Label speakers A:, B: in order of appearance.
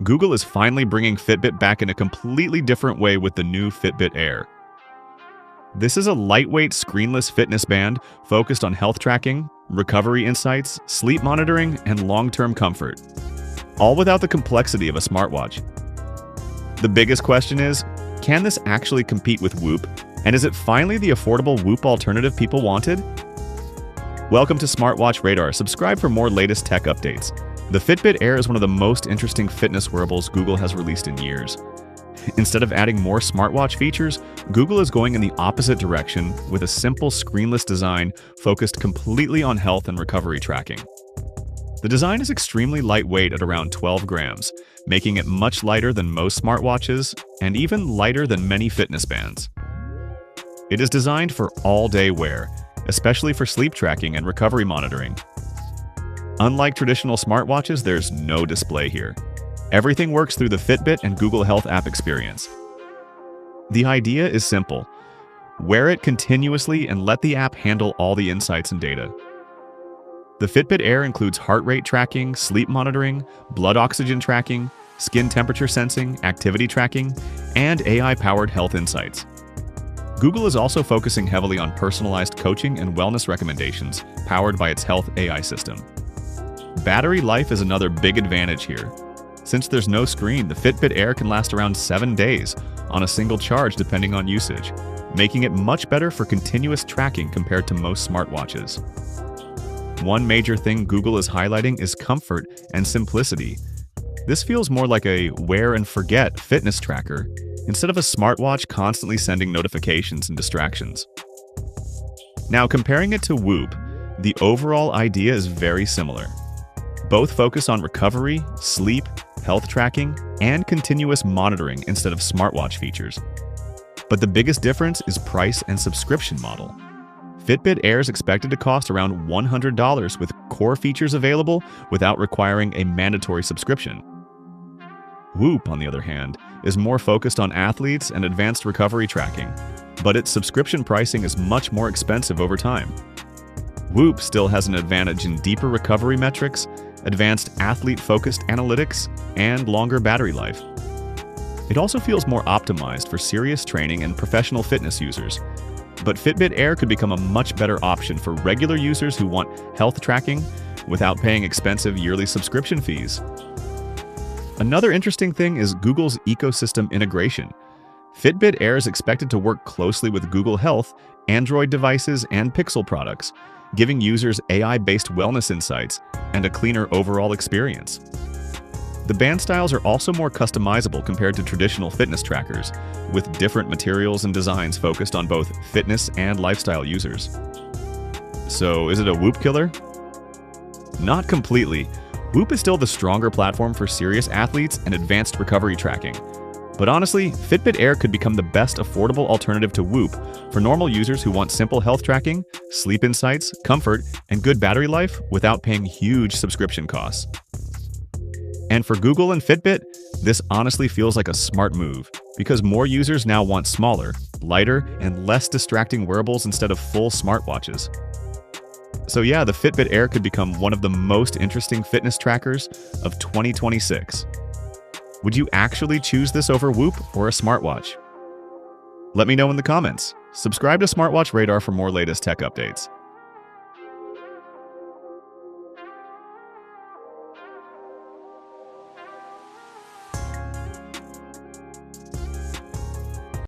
A: Google is finally bringing Fitbit back in a completely different way with the new Fitbit Air. This is a lightweight, screenless fitness band focused on health tracking, recovery insights, sleep monitoring, and long-term comfort, all without the complexity of a smartwatch. The biggest question is, can this actually compete with Whoop? And is it finally the affordable Whoop alternative people wanted? Welcome to Smartwatch Radar. Subscribe for more latest tech updates. The Fitbit Air is one of the most interesting fitness wearables Google has released in years. Instead of adding more smartwatch features, Google is going in the opposite direction with a simple screenless design focused completely on health and recovery tracking. The design is extremely lightweight at around 12 grams, making it much lighter than most smartwatches and even lighter than many fitness bands. It is designed for all-day wear, especially for sleep tracking and recovery monitoring. Unlike traditional smartwatches, there's no display here. Everything works through the Fitbit and Google Health app experience. The idea is simple. Wear it continuously and let the app handle all the insights and data. The Fitbit Air includes heart rate tracking, sleep monitoring, blood oxygen tracking, skin temperature sensing, activity tracking, and AI-powered health insights. Google is also focusing heavily on personalized coaching and wellness recommendations powered by its health AI system. Battery life is another big advantage here. Since there's no screen, the Fitbit Air can last around 7 days on a single charge depending on usage, making it much better for continuous tracking compared to most smartwatches. One major thing Google is highlighting is comfort and simplicity. This feels more like a wear and forget fitness tracker instead of a smartwatch constantly sending notifications and distractions. Now, comparing it to Whoop, the overall idea is very similar. Both focus on recovery, sleep, health tracking, and continuous monitoring instead of smartwatch features. But the biggest difference is price and subscription model. Fitbit Air is expected to cost around $100 with core features available without requiring a mandatory subscription. Whoop, on the other hand, is more focused on athletes and advanced recovery tracking, but its subscription pricing is much more expensive over time. Whoop still has an advantage in deeper recovery metrics, advanced athlete-focused analytics, and longer battery life. It also feels more optimized for serious training and professional fitness users, but Fitbit Air could become a much better option for regular users who want health tracking without paying expensive yearly subscription fees. Another interesting thing is Google's ecosystem integration. Fitbit Air is expected to work closely with Google Health, Android devices, and Pixel products, giving users AI-based wellness insights and a cleaner overall experience. The band styles are also more customizable compared to traditional fitness trackers, with different materials and designs focused on both fitness and lifestyle users. So, is it a Whoop killer? Not completely. Whoop is still the stronger platform for serious athletes and advanced recovery tracking. But honestly, Fitbit Air could become the best affordable alternative to Whoop for normal users who want simple health tracking, sleep insights, comfort, and good battery life without paying huge subscription costs. And for Google and Fitbit, this honestly feels like a smart move because more users now want smaller, lighter, and less distracting wearables instead of full smartwatches. So yeah, the Fitbit Air could become one of the most interesting fitness trackers of 2026. Would you actually choose this over Whoop or a smartwatch? Let me know in the comments. Subscribe to Smartwatch Radar for more latest tech updates.